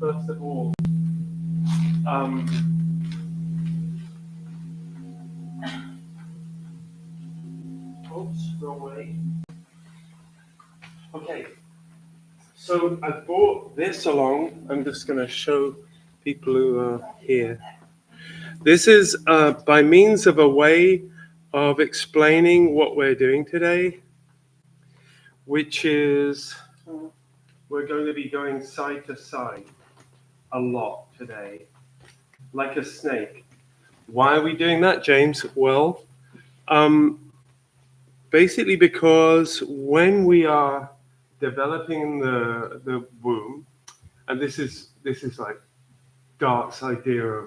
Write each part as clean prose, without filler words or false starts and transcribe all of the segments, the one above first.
first of all, oops, wrong way. Okay, so I brought this along. I'm just going to show people who are here. This is by means of a way of explaining what we're doing today, which is we're going to be going side to side a lot today, like a snake. Why are we doing that, James? Well, basically because when we are developing the womb, and this is like Dart's idea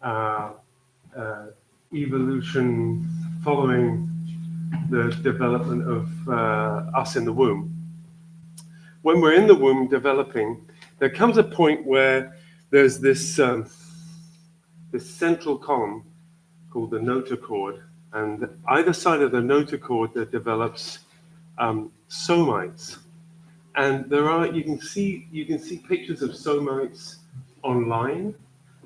of evolution following the development of us in the womb. When we're in the womb developing, there comes a point where there's this central column called the notochord, and either side of the notochord that develops somites. And you can see pictures of somites online,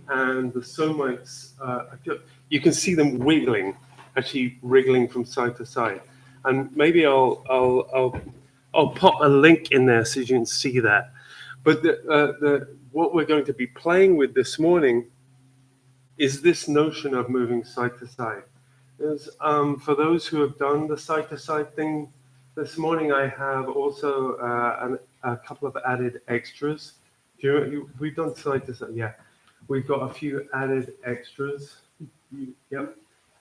and the somites you can see them actually wriggling from side to side. And maybe I'll pop a link in there so you can see that. But what we're going to be playing with this morning is this notion of moving side to side. For those who have done the side to side thing this morning, I have also a couple of added extras. We've done side to side, yeah. We've got a few added extras, yep,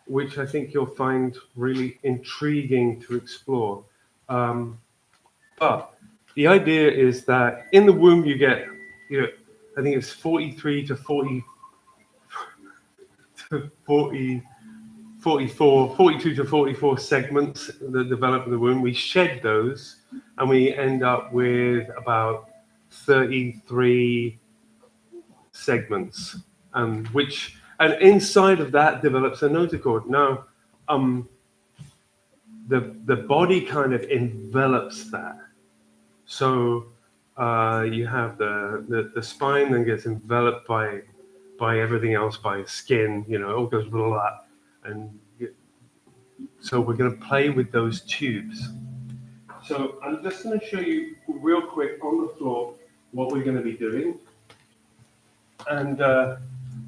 which I think you'll find really intriguing to explore. But the idea is that in the womb you get, I think it's 43 to 40 to 42 to 44 segments that develop in the womb. We shed those and we end up with about 33 segments, and inside of that develops a notochord. Now, the body kind of envelops that. So you have the spine then gets enveloped by everything else, by skin. It all goes blah, and so we're going to play with those tubes. So I'm just going to show you real quick on the floor what we're going to be doing. And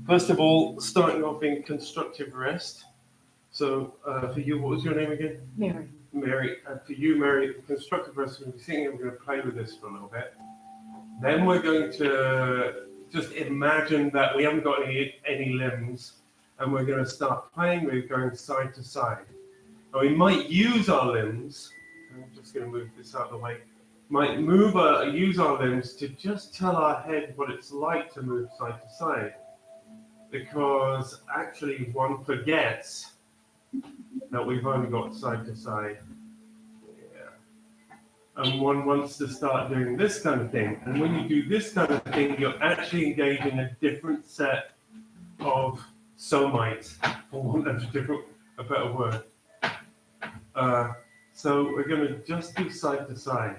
first of all, starting off in constructive rest. So for you, what was your name again? Mary. Mary. For you, Mary, constructive rest, we're going to play with this for a little bit. Then we're going to just imagine that we haven't got any limbs, and we're going to start playing with going side to side. Now we might use our limbs. I'm just going to move this out of the way. Might use our limbs to just tell our head what it's like to move side to side, because actually one forgets that we've only got side to side. And one wants to start doing this kind of thing. And when you do this kind of thing, you're actually engaging a different set of somites, for want of a better word. So we're going to just do side to side.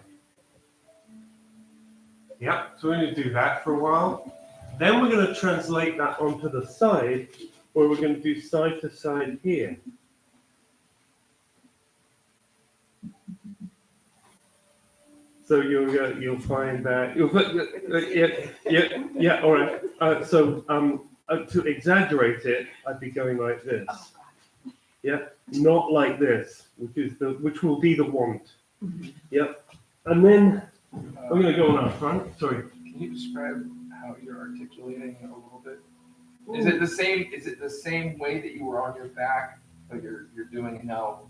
Yeah, so we're going to do that for a while. Then we're going to translate that onto the side, where we're going to do side to side here. So you'll find that yeah, all right. So to exaggerate it, I'd be going like this. Yeah, not like this, which will be the want. Yeah, and then I'm going to go on our front. Sorry. Can you describe how you're articulating a little bit? Is it the same way that you were on your back, but you're doing it now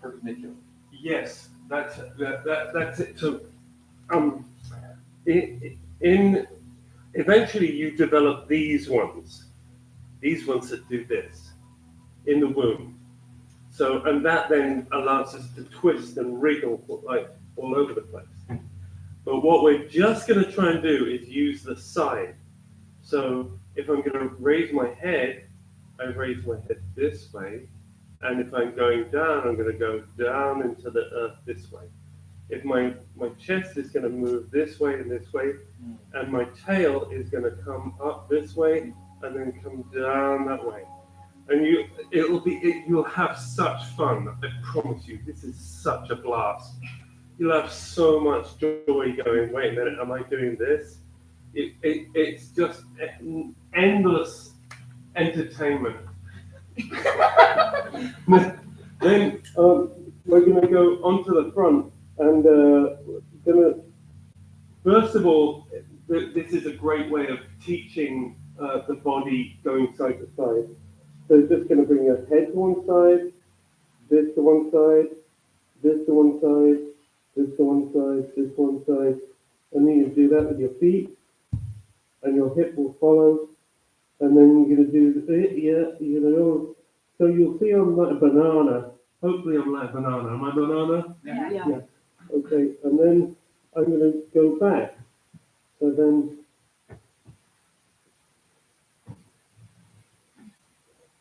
perpendicular? Yes, that's it. So, eventually you develop these ones that do this in the womb. So, and that then allows us to twist and wriggle like all over the place. But what we're just going to try and do is use the side. So if I'm going to raise my head, I raise my head this way. And if I'm going down, I'm going to go down into the earth this way. if my chest is going to move this way and this way, and my tail is going to come up this way and then come down that way. And you'll have such fun. I promise you, this is such a blast. You'll have so much joy going, wait a minute, am I doing this? It's just endless entertainment. Then we're going to go onto the front and first of all, this is a great way of teaching the body going side to side. So just going to bring your head to one side, this to one side, this to one side, this to one side, this to one side, and then you do that with your feet, and your hip will follow, and then you're going to do so you'll see I'm like a banana. Hopefully I'm like a banana. Am I a banana? Yeah. Okay, and then I'm going to go back. So then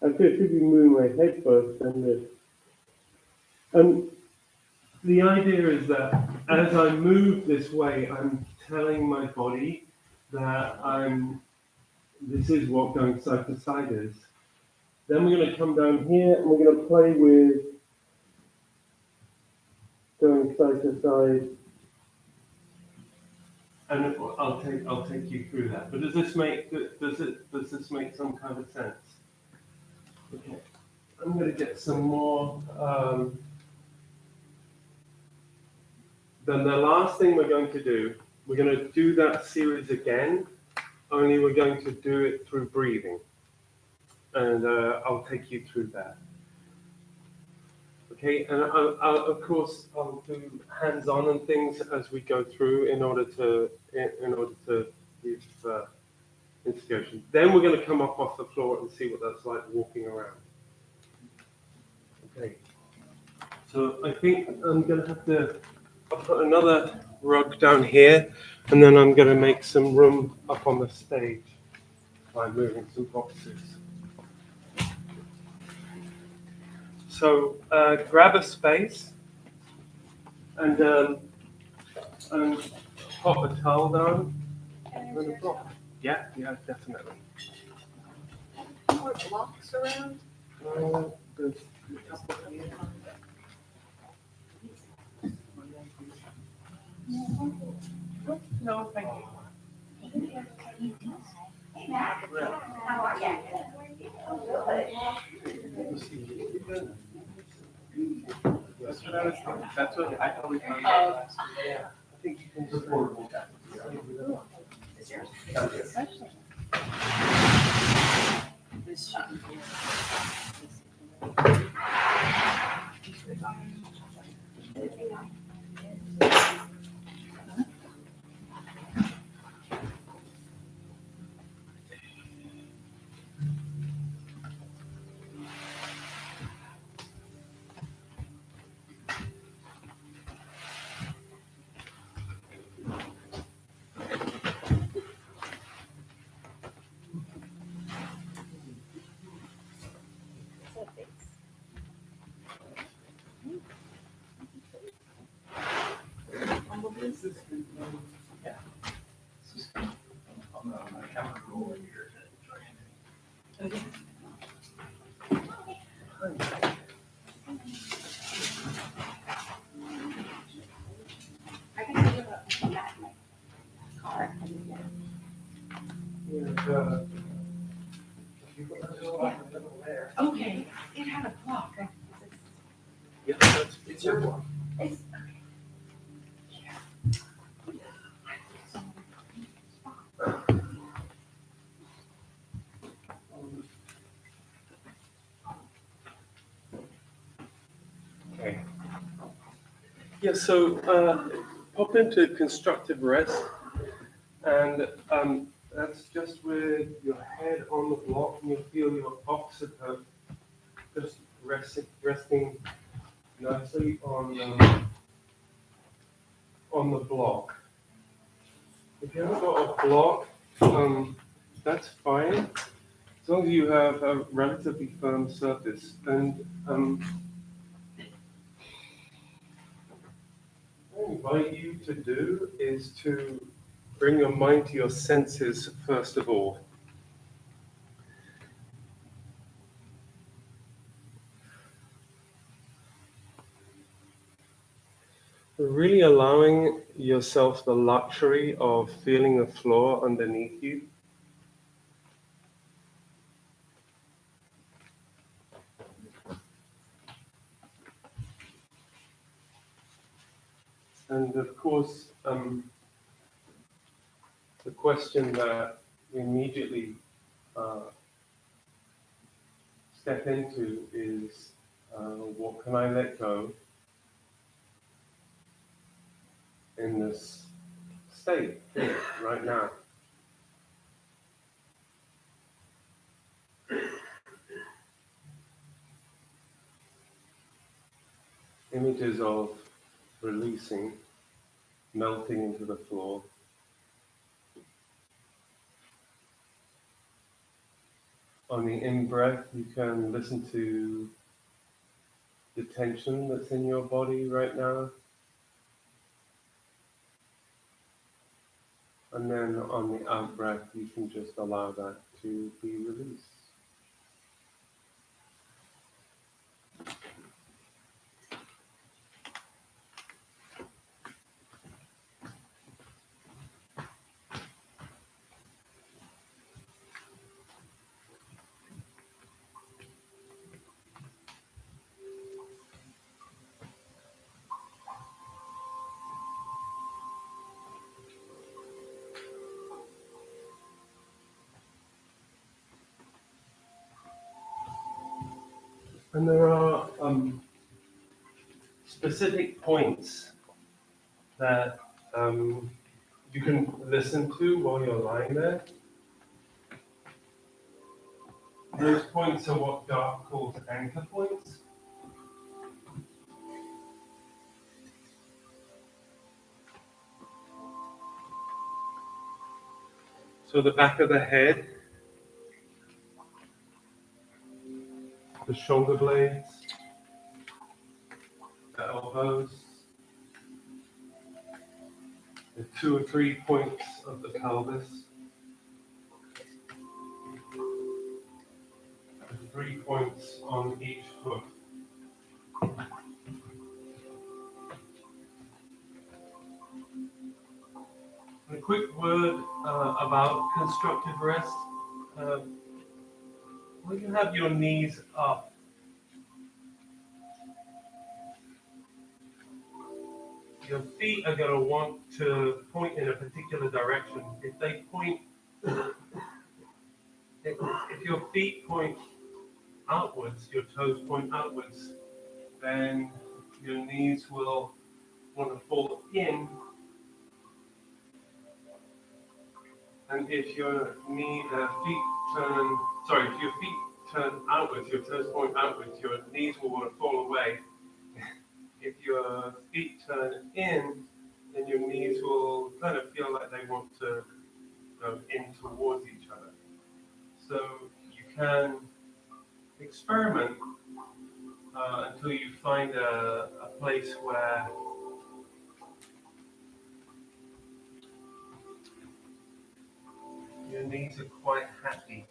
I should be moving my head first and this. And the idea is that as I move this way, I'm telling my body that this is what going side to side is. Then we're going to come down here and we're going to play with going side to side. And I'll take you through that. But does this make some kind of sense? Okay. I'm going to get some more. Then the last thing we're going to do, we're going to do that series again, only we're going to do it through breathing. And I'll take you through that. Okay, and of course I'll do hands-on and things as we go through in order to give inspiration. Then we're going to come up off the floor and see what that's like walking around. Okay, so I think I'm going to have to. I'll put another rug down here, and then I'm going to make some room up on the stage by moving some boxes. So grab a space and pop a towel down. Yeah, definitely. More blocks around? There's a couple here. No, thank you. That's what I always found out last year. Yeah, I think you can just afford that. This should be here. I can give a back my car. Okay, it had a clock. Yeah, it's your one. It's, Okay. Yeah, so pop into constructive rest, and that's just with your head on the block, and you'll feel your occiput just resting nicely on the block. If you haven't got a block, that's fine, as long as you have a relatively firm surface. And I invite you to do is to bring your mind to your senses first of all. Really allowing yourself the luxury of feeling the floor underneath you. And of course, the question that we immediately step into is, what can I let go in this state here, right now? Images of releasing, melting into the floor. On the in-breath, you can listen to the tension that's in your body right now. And then on the out-breath, you can just allow that to be released. And there are specific points that you can listen to while you're lying there. Those points are what Dark calls anchor points. So the back of the head, the shoulder blades, the elbows, the 2 or 3 points of the pelvis, the 3 points on each foot. A quick word about constructive rest. When you have your knees up, your feet are going to want to point in a particular direction. If they point, if your feet point outwards, your toes point outwards, then your knees will want to fall in. And if your if your feet turn outwards, your toes point outwards, your knees will want to fall away. If your feet turn in, then your knees will kind of feel like they want to go in towards each other. So you can experiment until you find a place where your knees are quite happy.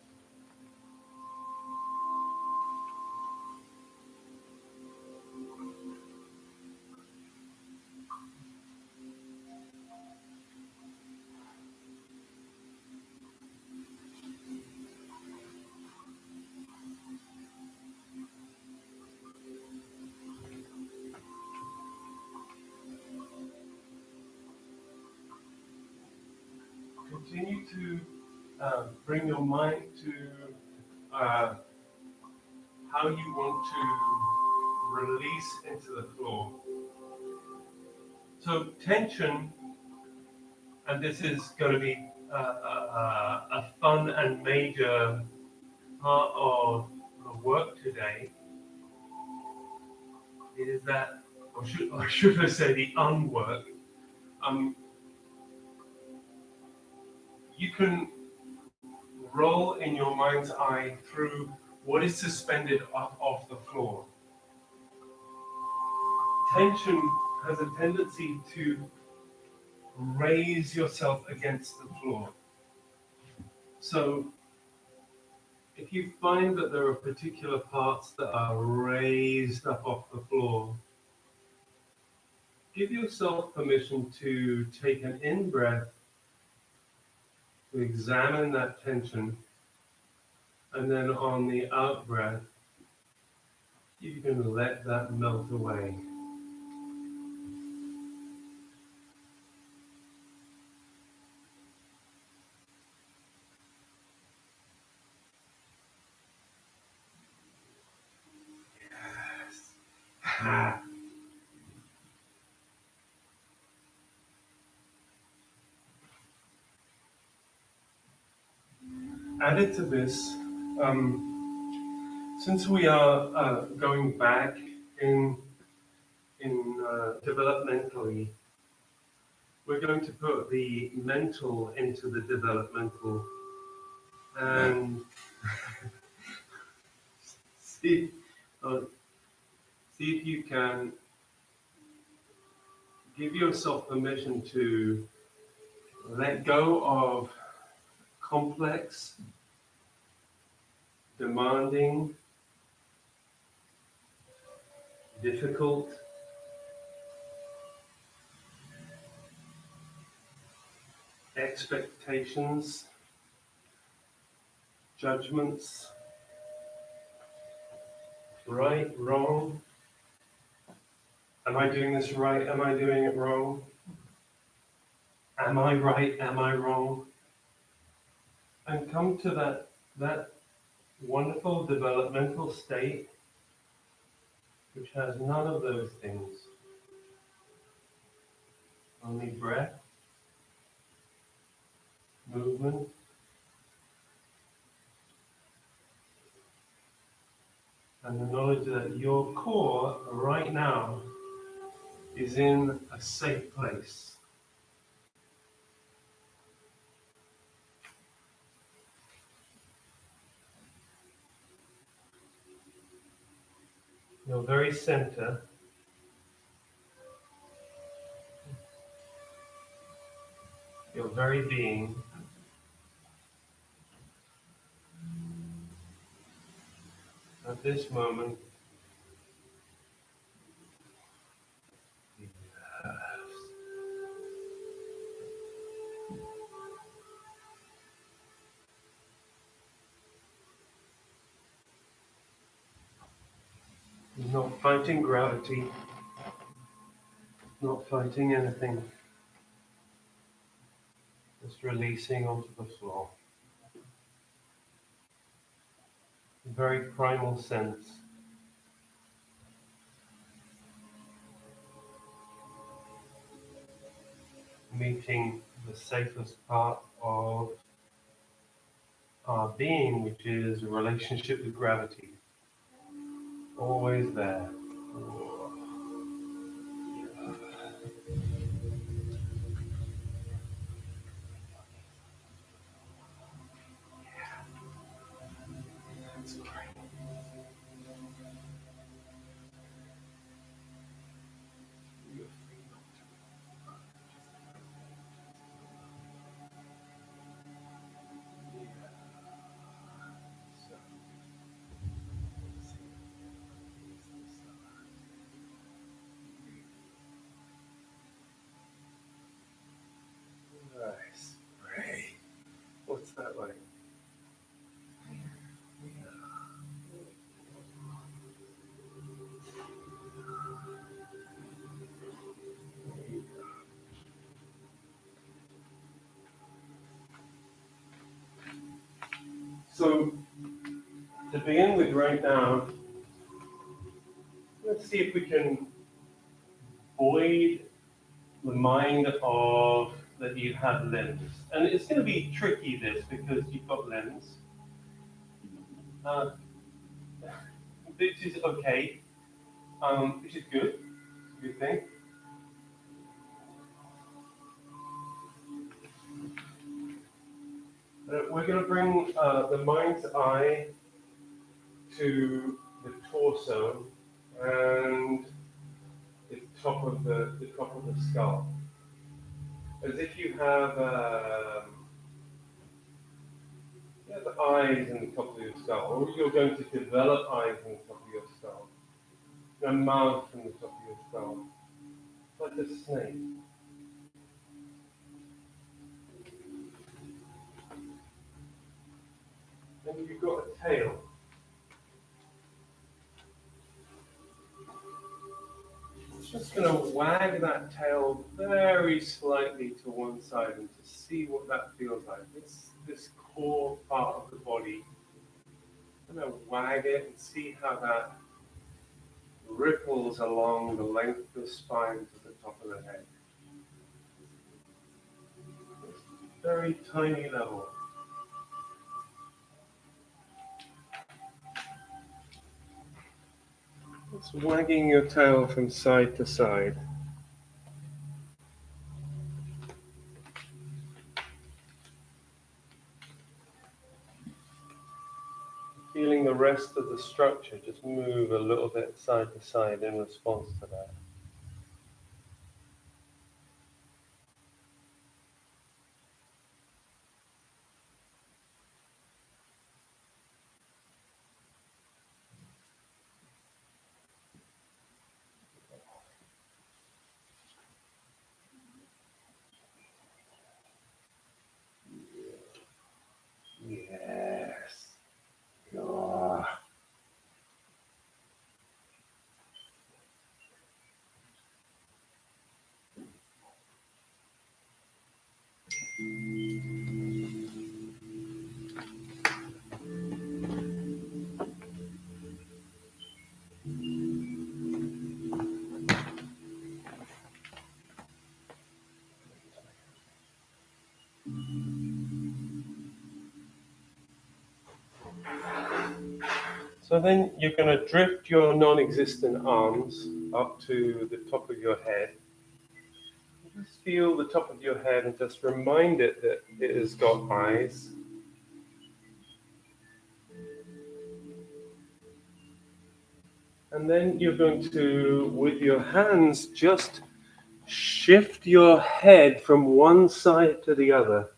Continue to bring your mind to how you want to release into the floor. So tension, and this is going to be a fun and major part of the work today, is that, or should I say the unwork, you can roll in your mind's eye through what is suspended off the floor. Tension has a tendency to raise yourself against the floor. So if you find that there are particular parts that are raised up off the floor, give yourself permission to take an in-breath, to examine that tension, and then on the out-breath, you can let that melt away. Yes. Added to this, since we are going back in developmentally, we're going to put the mental into the developmental and see, see if you can give yourself permission to let go of complex, demanding, difficult, expectations, judgments, right, wrong. Am I doing this right? Am I doing it wrong? Am I right? Am I wrong? And come to that wonderful developmental state which has none of those things. Only breath, movement, and the knowledge that your core right now is in a safe place. Your very center, your very being, at this moment, not fighting gravity, not fighting anything, just releasing onto the floor. A very primal sense. Meeting the safest part of our being, which is a relationship with gravity. Always there. That's great. Nice. Great. What's that like? So, to begin with right now, let's see if we can void the mind of that you have limbs. And it's going to be tricky, this, because you've got limbs. Which is okay, which is good. It's a good thing. We're going to bring the mind's eye to the torso, and the top of the skull, as if you have the eyes in the top of your skull, or you're going to develop eyes in the top of your skull, a mouth in the top of your skull, like a snake. And you've got a tail. Just going to wag that tail very slightly to one side and to see what that feels like. This core part of the body. I'm going to wag it and see how that ripples along the length of the spine to the top of the head. Very tiny level. Just wagging your tail from side to side. Feeling the rest of the structure just move a little bit side to side in response to that. Yes. Ah. So then you're going to drift your non-existent arms up to the top of your head. Just feel the top of your head and just remind it that it has got eyes. And then you're going to, with your hands, just shift your head from one side to the other.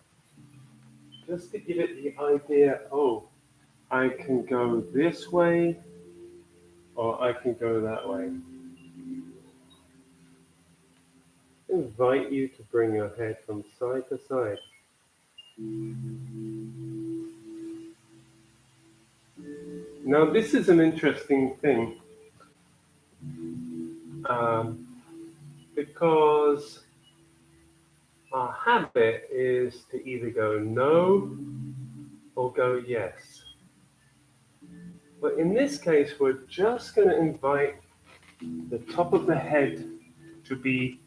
Just to give it the idea, oh, I can go this way, or I can go that way. I invite you to bring your head from side to side. Now, this is an interesting thing because our habit is to either go no or go yes. But in this case, we're just going to invite the top of the head to be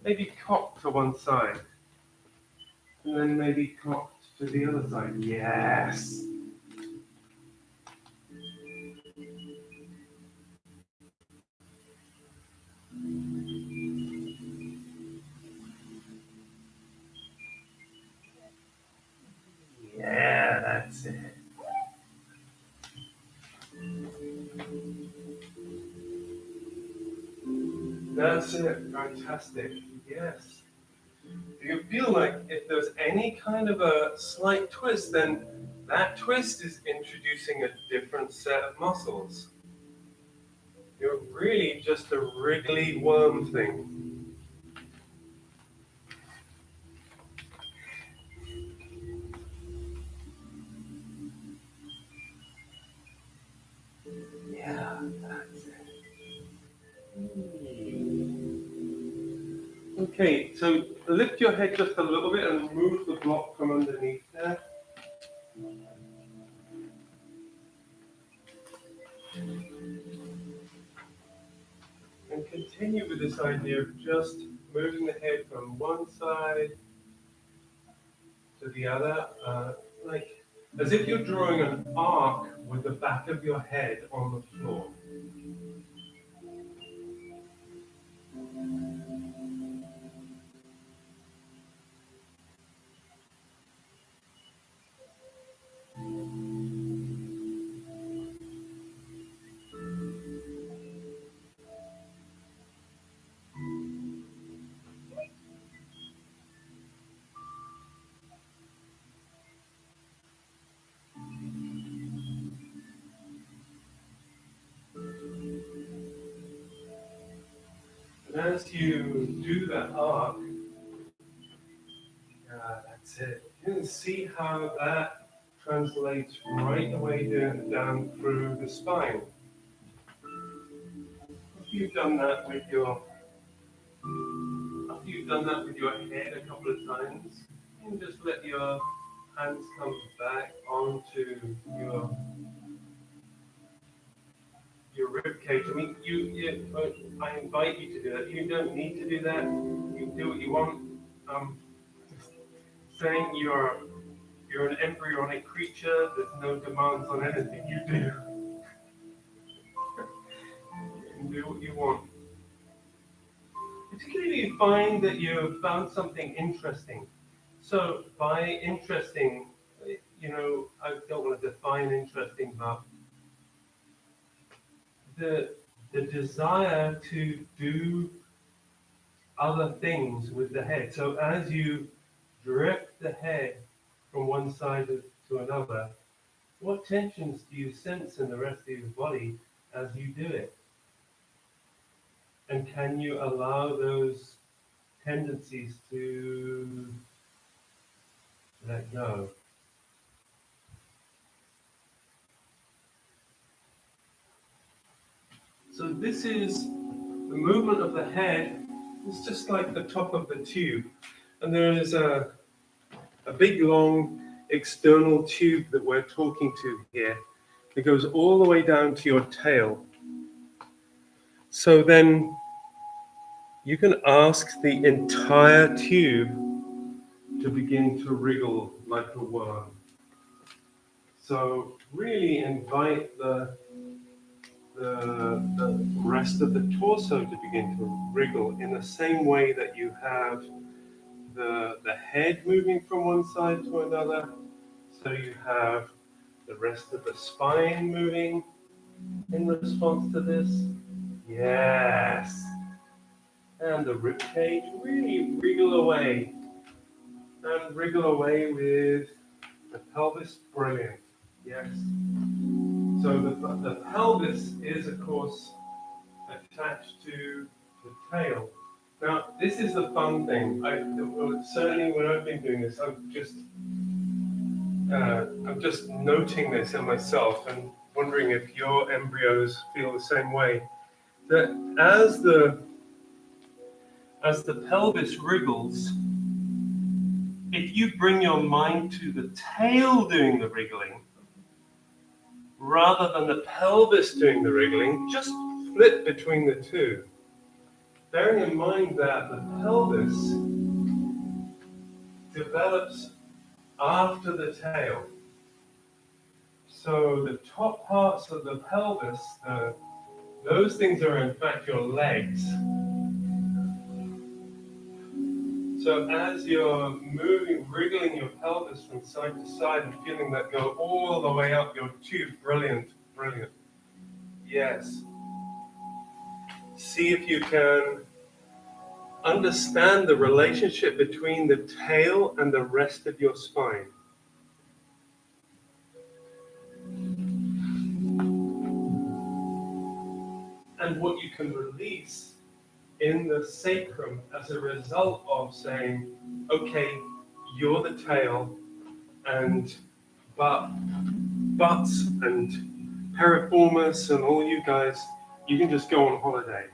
maybe cocked to one side, and then maybe cocked to the other side. Yes. Yeah, that's it. That's it. Fantastic. Yes. You feel like if there's any kind of a slight twist, then that twist is introducing a different set of muscles. You're really just a wriggly worm thing. Yeah, that's it. Okay, so lift your head just a little bit and move the block from underneath there. And continue with this idea of just moving the head from one side to the other, like as if you're drawing an arc with the back of your head on the floor. as you do that arc, that's it. You can see how that translates right the way down through the spine. After you've done that with your head a couple of times, you can just let your hands come back onto your rib cage. I mean, I invite you to do that. You don't need to do that. You can do what you want. Just saying you're an embryonic creature. There's no demands on anything you do. You can do what you want. Particularly if you find that you found something interesting. So by interesting, I don't want to define interesting, but the desire to do other things with the head. So as you drift the head from one side to another, what tensions do you sense in the rest of your body as you do it? And can you allow those tendencies to let go? So this is the movement of the head. It's just like the top of the tube. And there is a big, long external tube that we're talking to here. It goes all the way down to your tail. So then you can ask the entire tube to begin to wriggle like a worm. So really invite the rest of the torso to begin to wriggle in the same way that you have the head moving from one side to another. So you have the rest of the spine moving in response to this. Yes. And the rib cage, really wriggle away. And wriggle away with the pelvis. Brilliant. Yes. So the pelvis is, of course, attached to the tail. Now, this is the fun thing. Certainly, when I've been doing this, I'm just noting this in myself and wondering if your embryos feel the same way. That as the pelvis wriggles, if you bring your mind to the tail doing the wriggling, rather than the pelvis doing the wriggling, just flip between the two. Bearing in mind that the pelvis develops after the tail. So the top parts of the pelvis, those things are in fact your legs. So as you're moving, wriggling your pelvis from side to side and feeling that go all the way up your tube, brilliant, brilliant. Yes. See if you can understand the relationship between the tail and the rest of your spine. And what you can release in the sacrum as a result of saying, okay, you're the tail, and butts and piriformis and all you guys, you can just go on holiday.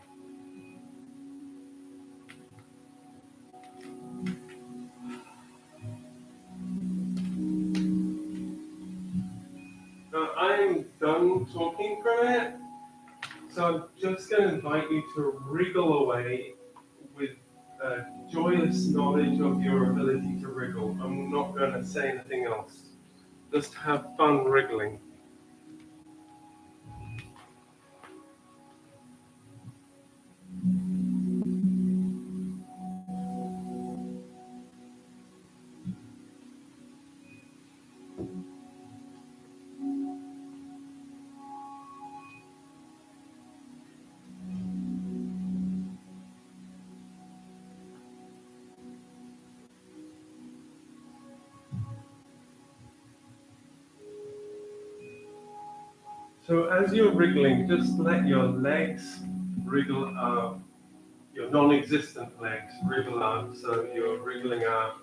Now I'm done talking for a minute, so I'm just going to invite you to wriggle away with a joyous knowledge of your ability to wriggle. I'm not going to say anything else. Just have fun wriggling. So as you're wriggling, just let your legs wriggle up, your non-existent legs wriggle out, so you're wriggling out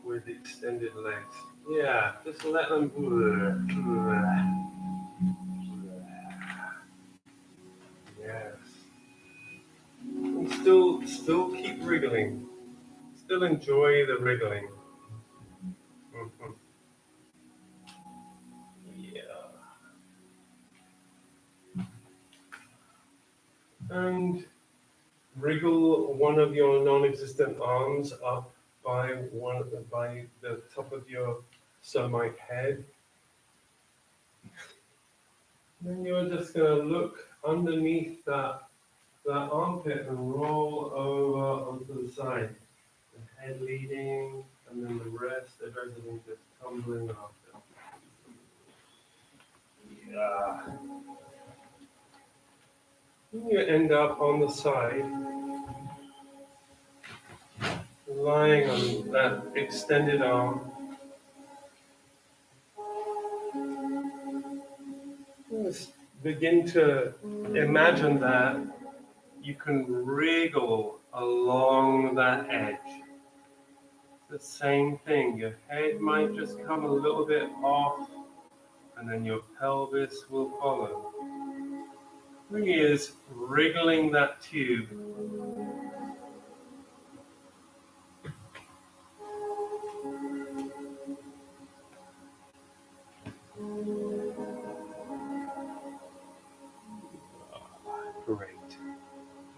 with extended legs. Yeah, just let them. Yes. And still keep wriggling. Still enjoy the wriggling. Mhm. Yeah. And wriggle one of your non-existent arms up by the top of your somite head. Then you're just going to look underneath that armpit and roll over onto the side. The head leading, and then the rest of everything just tumbling after. Yeah. Then you end up on the side, lying on that extended arm. Just begin to imagine that you can wriggle along that edge. The same thing, your head might just come a little bit off, and then your pelvis will follow. Really is wriggling that tube. Great.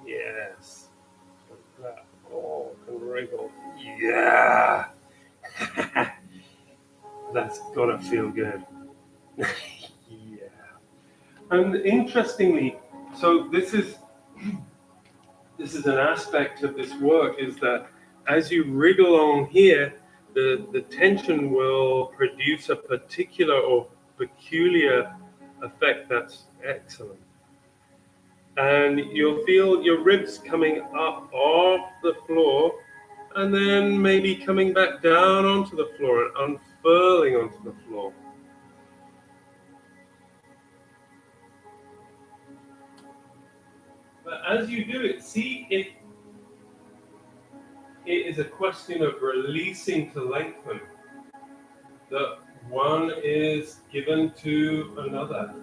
Yes. That all can wriggle. Yeah. That's gotta feel good. Yeah. And interestingly, so this is an aspect of this work is that as you wriggle on here, the tension will produce a particular or peculiar effect that's excellent. And you'll feel your ribs coming up off the floor and then maybe coming back down onto the floor and unfurling onto the floor. But as you do it, see it is a question of releasing to lengthen. That one is given to another.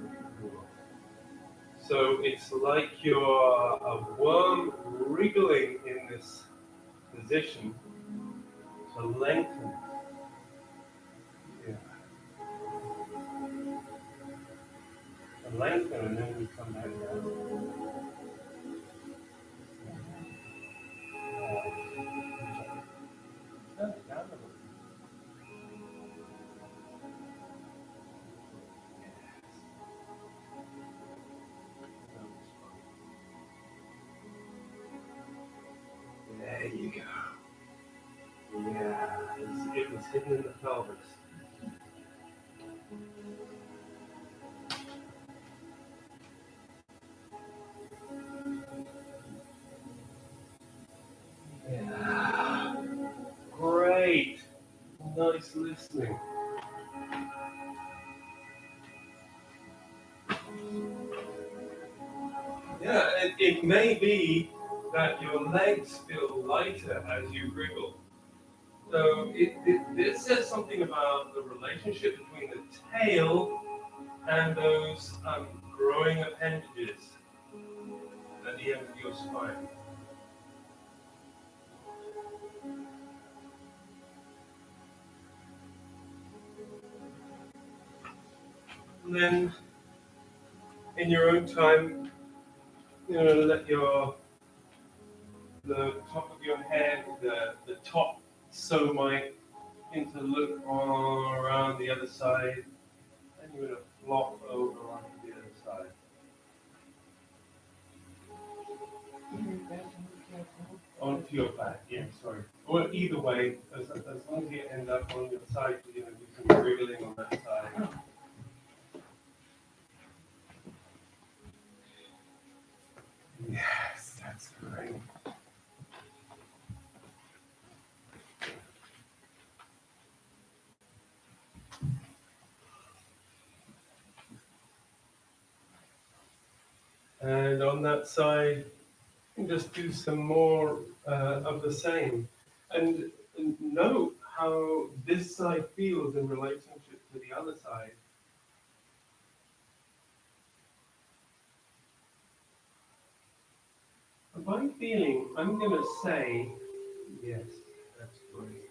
So it's like you're a worm wriggling in this position to lengthen. Yeah. To lengthen and then we come back down. Turn it down a little. There you go. Yeah, it was hidden in the pelvis. Yeah. Great. Nice listening. Yeah, it may be that your legs feel lighter as you wriggle. So it says something about the relationship between the tail and those growing appendages at the end of your spine. And then in your own time, let the top of your head, the top somite, begin to look all around the other side, and you're going to flop over onto the other side. Onto your back, yeah, sorry. Or either way, as long as you end up on your side, you're going to do some wriggling on that side. Yes, that's great. And on that side, And just do some more of the same. And note how this side feels in relationship to the other side. And by feeling, I'm going to say, yes, that's great.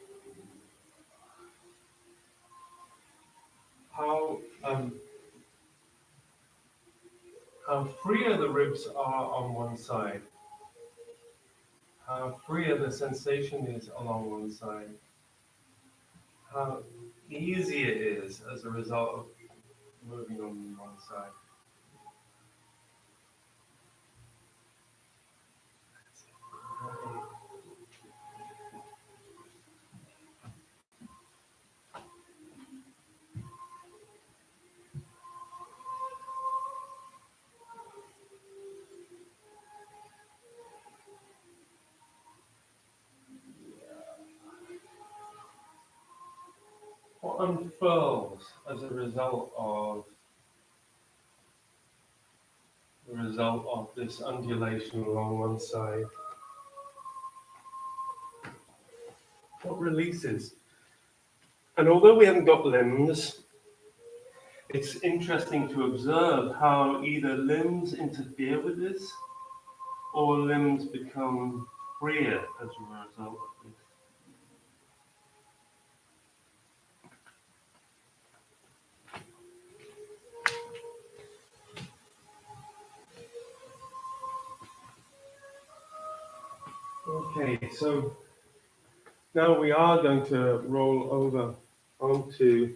How freer the ribs are on one side, how freer the sensation is along one side, how easy it is as a result of moving on one side. What unfurls as a result of this undulation along one side? What releases? And although we haven't got limbs, it's interesting to observe how either limbs interfere with this or limbs become freer as a result of this. Okay, so now we are going to roll over onto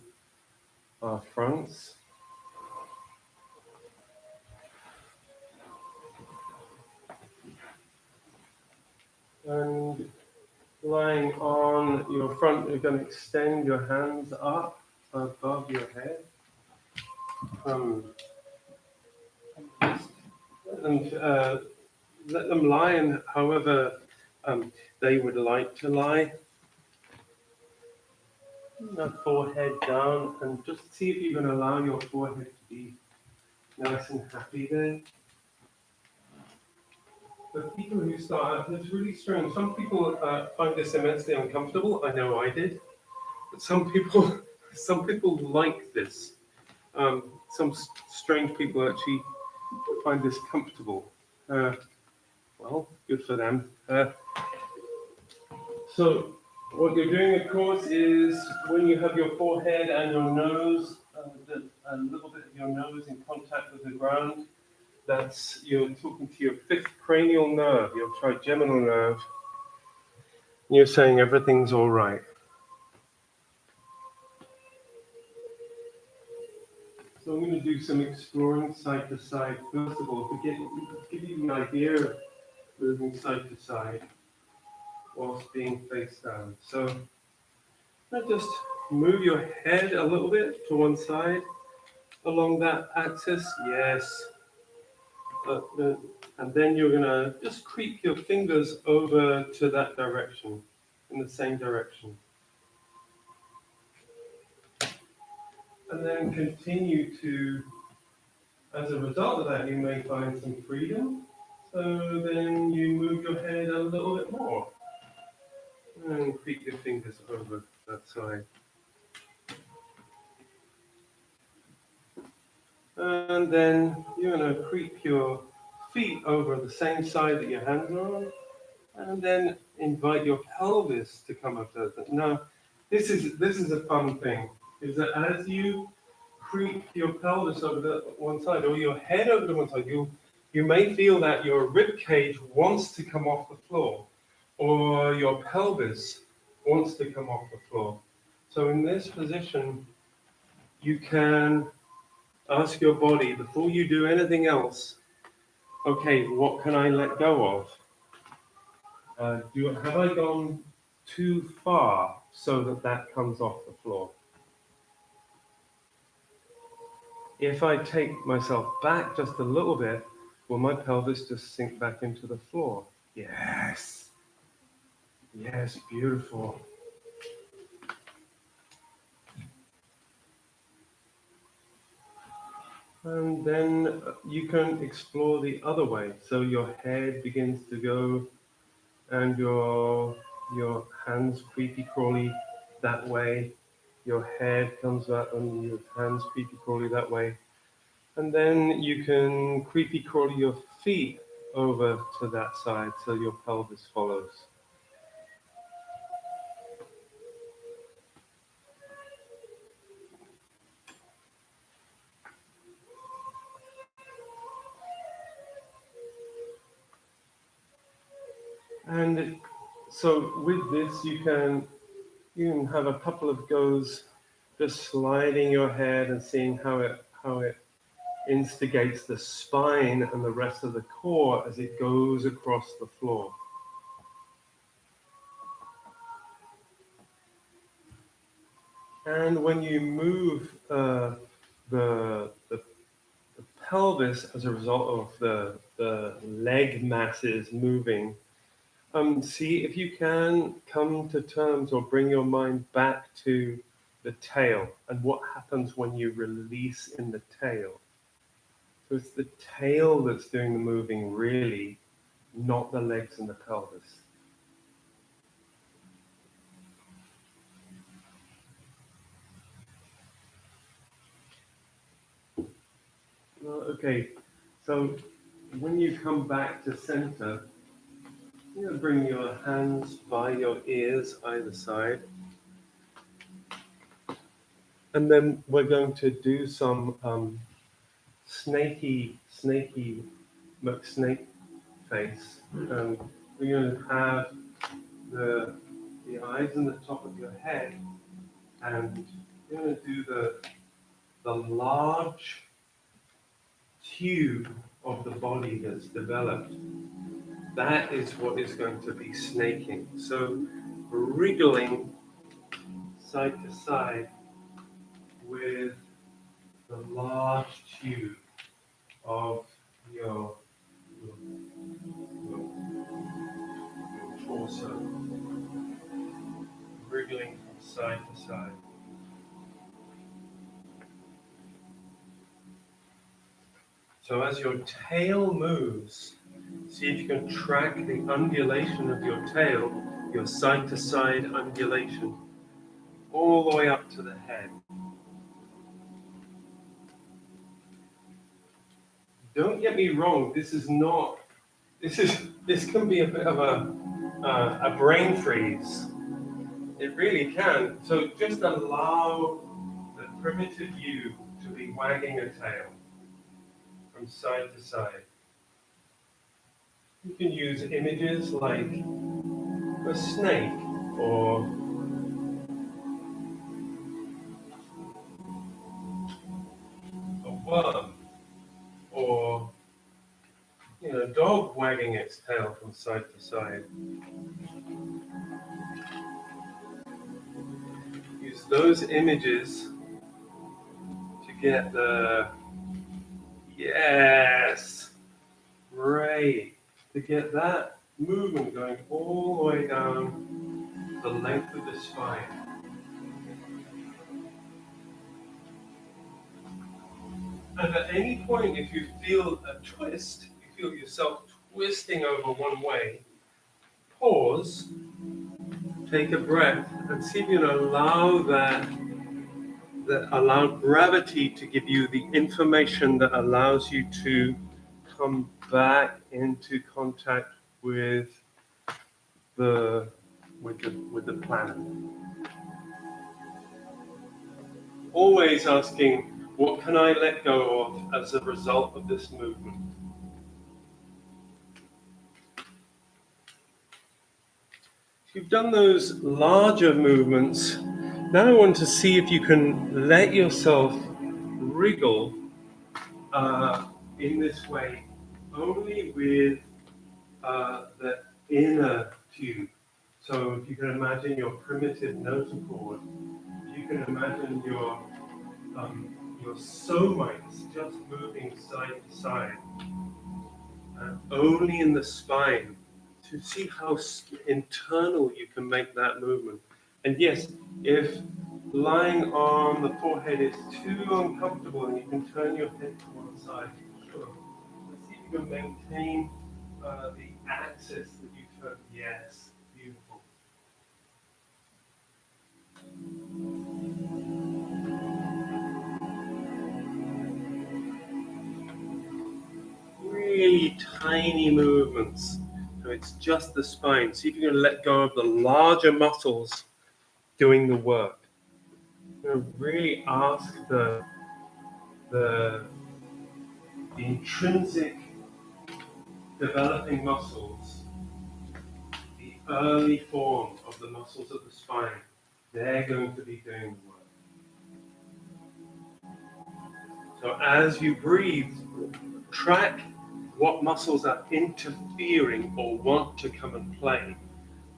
our fronts. And lying on your front, you're going to extend your hands up above your head. And let them lie in however they would like to lie. The forehead down, and just see if you can allow your forehead to be nice and happy there. The people who start, it's really strange. Some people find this immensely uncomfortable. I know I did, but some people like this. Some strange people actually find this comfortable. Well, good for them. So what you're doing, of course, is when you have your forehead and your nose, a little bit of your nose in contact with the ground, that's you're talking to your fifth cranial nerve, your trigeminal nerve. You're saying everything's all right. So I'm going to do some exploring side to side. First of all, to give you an idea of moving side to side whilst being face down. So just move your head a little bit to one side along that axis. Yes. And then you're going to just creep your fingers over to that direction, in the same direction. And then continue to, as a result of that, you may find some freedom. So then you move your head a little bit more. And creep your fingers over that side. And then you're going to creep your feet over the same side that your hands are on. And then invite your pelvis to come up to that. Now, this is a fun thing, is that as you creep your pelvis over the one side, or your head over to one side, you may feel that your rib cage wants to come off the floor, or your pelvis wants to come off the floor. So in this position, you can ask your body, before you do anything else, okay, what can I let go of? Have I gone too far so that comes off the floor? If I take myself back just a little bit, will my pelvis just sink back into the floor? Yes. Yes, beautiful. And then you can explore the other way. So your head begins to go, and your hands creepy crawly that way. Your head comes up, and your hands creepy crawly that way. And then you can creepy crawl your feet over to that side so your pelvis follows. And so with this, you can have a couple of goes just sliding your head and seeing how it instigates the spine and the rest of the core as it goes across the floor. And when you move the pelvis as a result of the leg masses moving, see if you can come to terms or bring your mind back to the tail and what happens when you release in the tail. So it's the tail that's doing the moving, really, not the legs and the pelvis. Okay, so when you come back to center, you're going to bring your hands by your ears either side. And then we're going to do some snaky McSnake face. And we're going to have the eyes in the top of your head, and you're going to do the large tube of the body that's developed. That is what is going to be snaking. So wriggling side to side with the large tube of your torso, wriggling from side to side. So as your tail moves, see if you can track the undulation of your tail, your side to side undulation, all the way up to the head. Don't get me wrong, this can be a bit of a brain freeze. It really can. So just allow the primitive you to be wagging a tail from side to side. You can use images like a snake or a worm or a dog wagging its tail from side to side. Use those images to get the yes, great, to get that movement going all the way down the length of the spine. And at any point, if you feel a twist, you feel yourself twisting over one way, pause, take a breath, and see if you can allow gravity to give you the information that allows you to come back into contact with the planet. Always asking, what can I let go of as a result of this movement? If you've done those larger movements, now I want to see if you can let yourself wriggle in this way, only with the inner tube. So if you can imagine your primitive notochord, you can imagine your somites just moving side to side, only in the spine, to see how internal you can make that movement. And yes, if lying on the forehead is too uncomfortable and you can turn your head to one side. Sure. Let's see if you can maintain the axis that you turn. Yes, beautiful. Really tiny movements. So it's just the spine. See if you can let go of the larger muscles doing the work. You know, really ask the intrinsic developing muscles, the early form of the muscles of the spine. They're going to be doing the work. So as you breathe, track what muscles are interfering or want to come and play,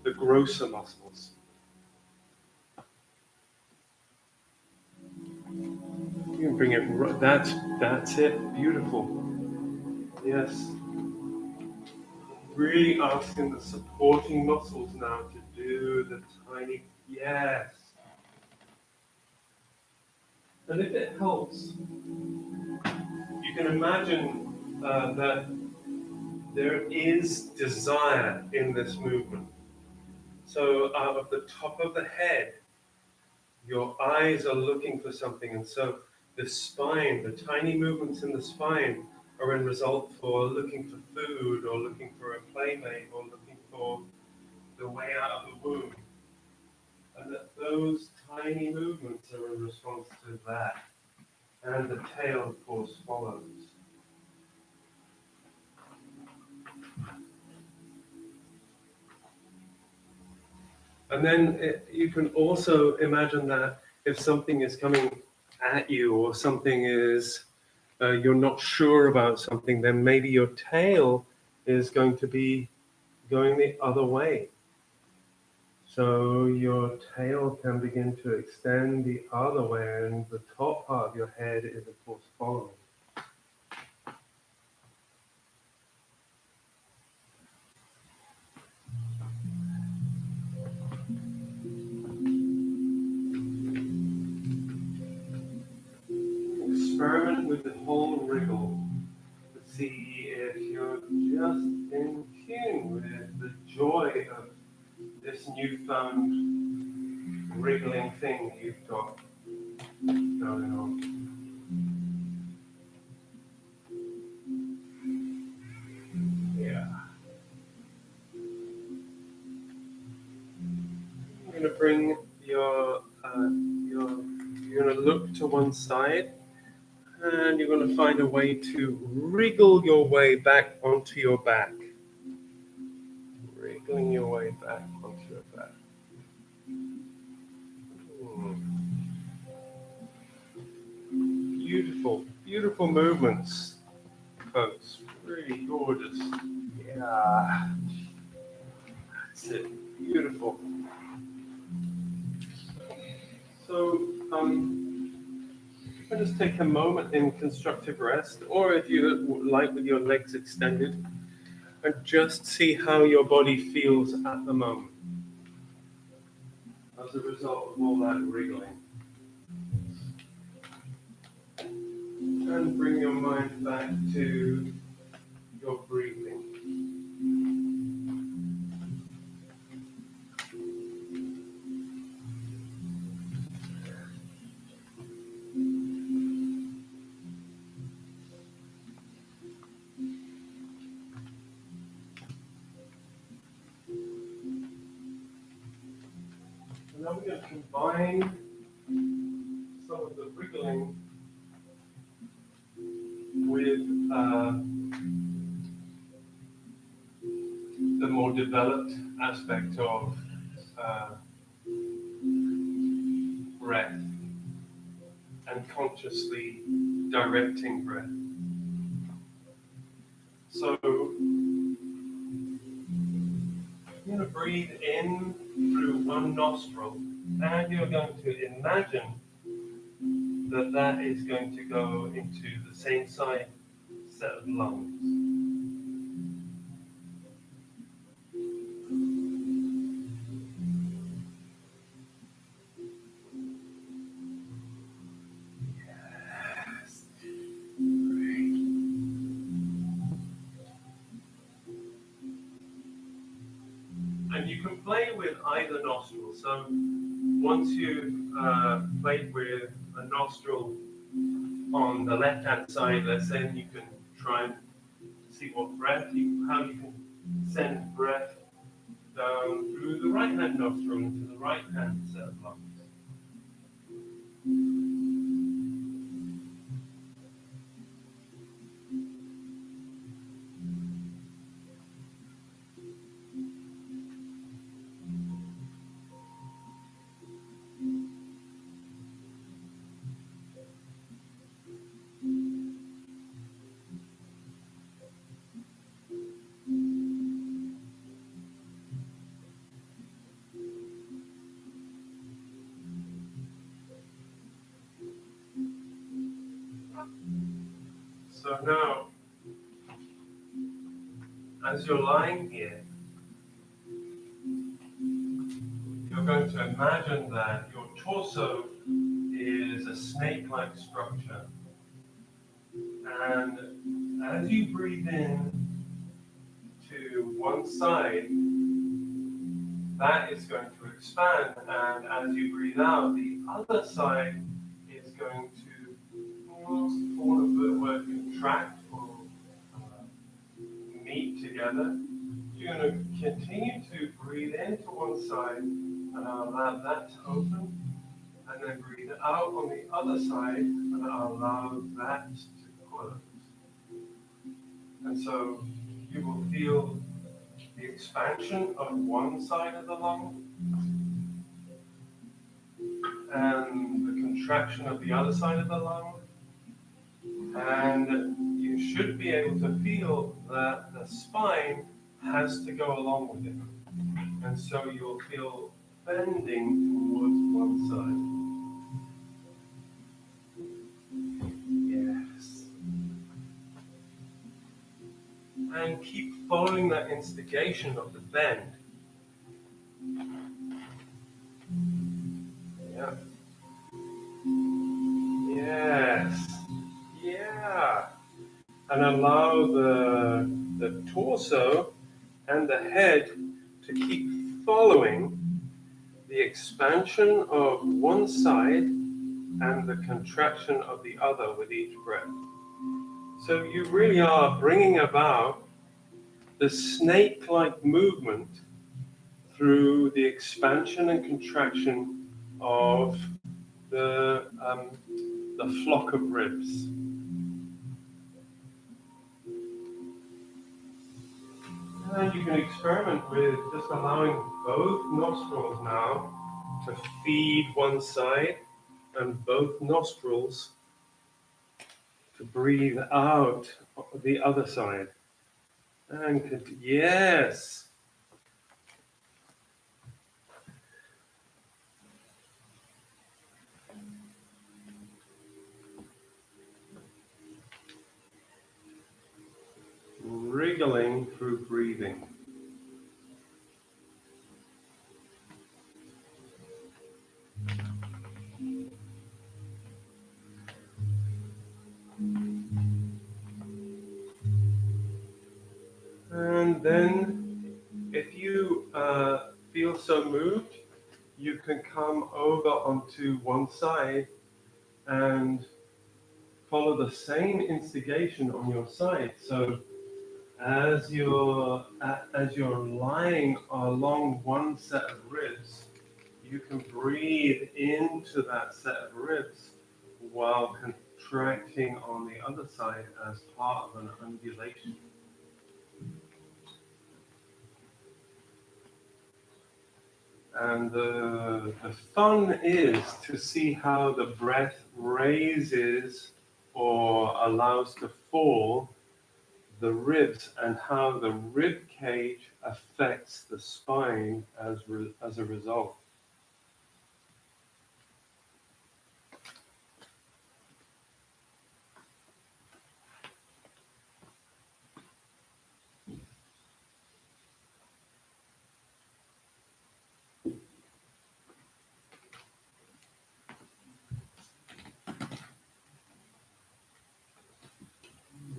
the grosser muscles. You can bring it right, that's it, beautiful. Yes. Really asking the supporting muscles now to do the tiny, yes. And if it helps, you can imagine that there is desire in this movement. So out of the top of the head, your eyes are looking for something, and so the spine, the tiny movements in the spine are in result for looking for food or looking for a playmate or looking for the way out of the womb. And that those tiny movements are in response to that. And the tail, of course, follows. And then you can also imagine that if something is coming at you or something is, you're not sure about something, then maybe your tail is going to be going the other way. So your tail can begin to extend the other way, and the top part of your head is, of course, following. Experiment with the whole wriggle to see if you're just in tune with the joy of this newfound wriggling thing you've got going on. Yeah. I'm going to bring you're going to look to one side, and you're going to find a way to wriggle your way back onto your back. Wriggling your way back onto your back. Beautiful, beautiful movements, folks. Really gorgeous. Yeah, that's it. Beautiful. So, you can just take a moment in constructive rest, or if you like with your legs extended, and just see how your body feels at the moment as a result of all that wriggling. And bring your mind back to your breathing. And now we're going to combine some of the wriggling with the more developed aspect of breath and consciously directing breath. So you're going to breathe in through one nostril, and you're going to imagine that that is going to go into the same set of lungs. with either nostril. So once you've played with a nostril on the left-hand side, let's say, you can try and see how you can send breath down through the right-hand nostril into the right-hand set of lungs. So now, as you're lying here, you're going to imagine that your torso is a snake-like structure. And as you breathe in to one side, that is going to expand. And as you breathe out, the other side is going to, for want of a better word, contract or meet together. You're going to continue to breathe into one side and allow that to open, and then breathe out on the other side and allow that to close. And so you will feel the expansion of one side of the lung and the contraction of the other side of the lung. And you should be able to feel that the spine has to go along with it. And so you'll feel bending towards one side. Yes. And keep following that instigation of the bend. Yeah. Yes. Yeah. And allow the torso and the head to keep following the expansion of one side and the contraction of the other with each breath. So you really are bringing about the snake-like movement through the expansion and contraction of the flock of ribs. And you can experiment with just allowing both nostrils now to feed one side and both nostrils to breathe out the other side. And yes. Wriggling through breathing. And then, if you feel so moved, you can come over onto one side and follow the same instigation on your side. So, as you're lying along one set of ribs, you can breathe into that set of ribs while contracting on the other side as part of an undulation. And the fun is to see how the breath raises or allows to fall the ribs and how the rib cage affects the spine as a result.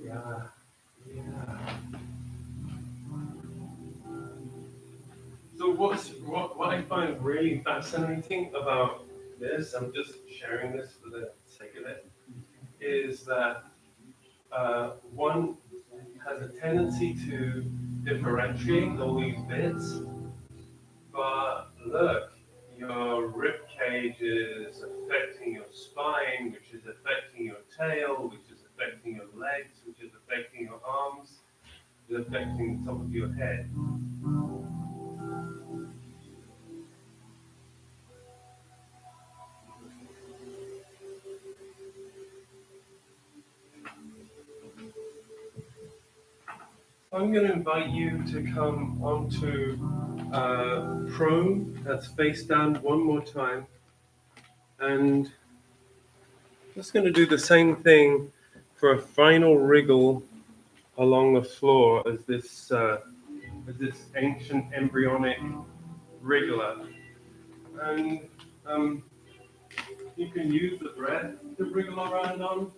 Yeah, yeah. So what I find really fascinating about this, I'm just sharing this for the sake of it, is that one has a tendency to differentiate all these bits, but look, your rib cage is affecting your spine, which is affecting your tail, which is affecting your legs, which is affecting your arms, is affecting the top of your head. I'm going to invite you to come onto prone, that's face down one more time, and just going to do the same thing for a final wriggle along the floor as this ancient embryonic wriggler. And you can use the breath to wriggle around on,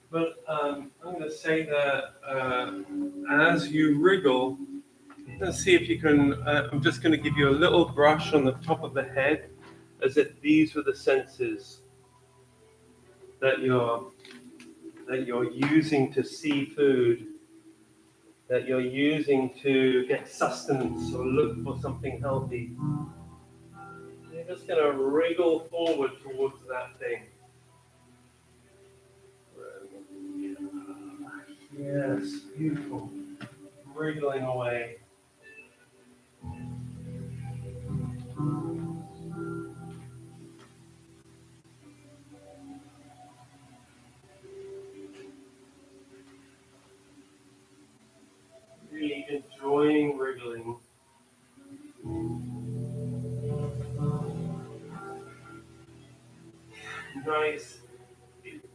but I'm going to say that as you wriggle, let's see if you can. I'm just going to give you a little brush on the top of the head, as if these were the senses that you're using to see food, that you're using to get sustenance or look for something healthy. You're just going to wriggle forward towards that thing. Yes, beautiful. Wriggling away. Really enjoying wriggling. Nice.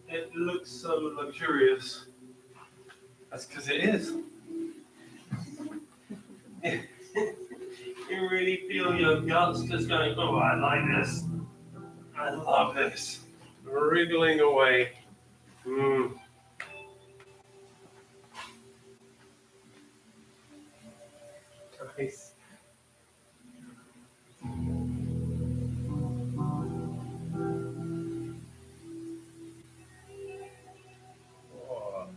It looks so luxurious. That's because it is. You really feel your guts just going, oh, I like this. I love this. Wriggling away. Mm. Nice. Oh.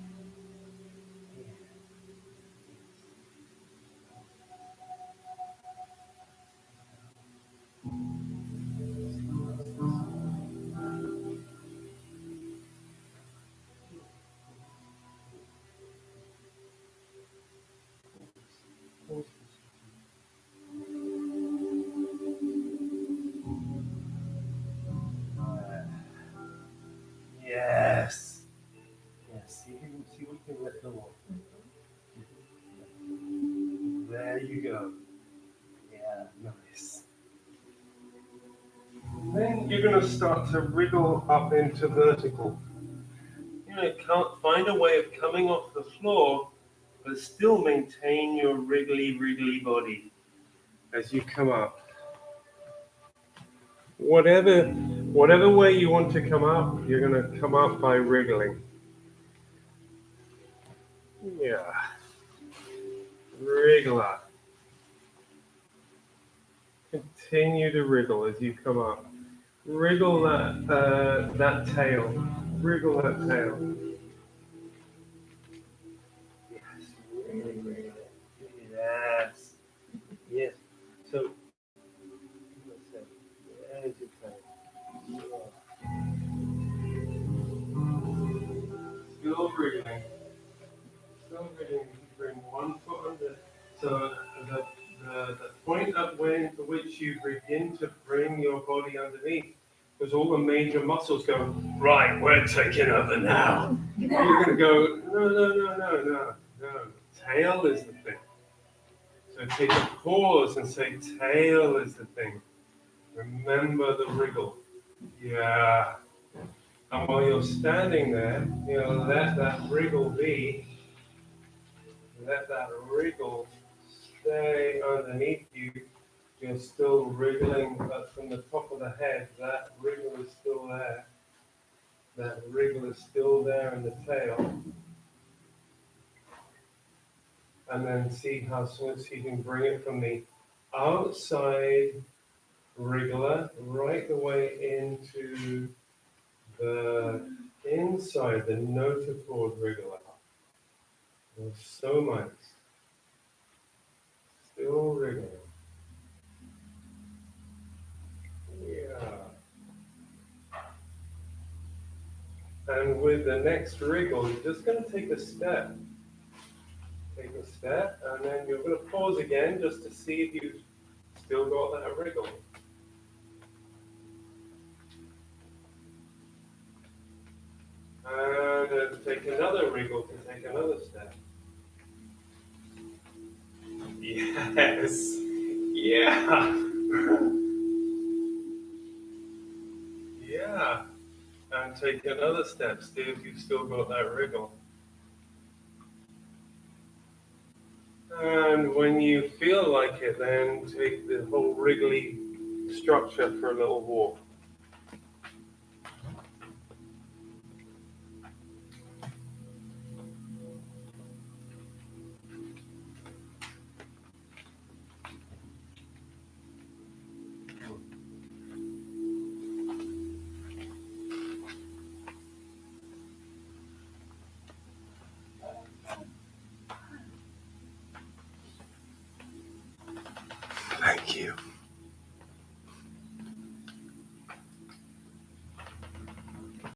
Yes. Yes. See what you can let go of. There you go. Yeah, nice. Then you're going to start to wriggle up into vertical. Can't find a way of coming off the floor, but still maintain your wriggly body as you come up. Whatever way you want to come up, you're going to come up by wriggling. Yeah. Wriggle up. Continue to wriggle as you come up. Wriggle that tail. Wriggle that tail. Yes. Really. Yes. Yes. So, there's your tail. Still wriggling. Still wriggling. Bring one foot under. So the point at which you begin to bring your body underneath, because all the major muscles go, right, we're taking over now. You're going to go, no. Tail is the thing. So take a pause and say, tail is the thing. Remember the wriggle. Yeah. And while you're standing there, let that wriggle be. Let that wriggle stay underneath you. You're still wriggling, but from the top of the head, that wriggle is still there. That wriggle is still there in the tail. And then see how soon you can bring it from the outside wriggler right the way into the inside the notochord wriggler. There's so much. Still wriggling. Yeah. And with the next wriggle, you're just going to take a step. Take a step, and then you're going to pause again just to see if you've still got that wriggle. And then take another wriggle to take another step. Yes. Yeah. Yeah. And take another step, see if you've still got that wriggle. And when you feel like it, then take the whole wriggly structure for a little walk. Thank you.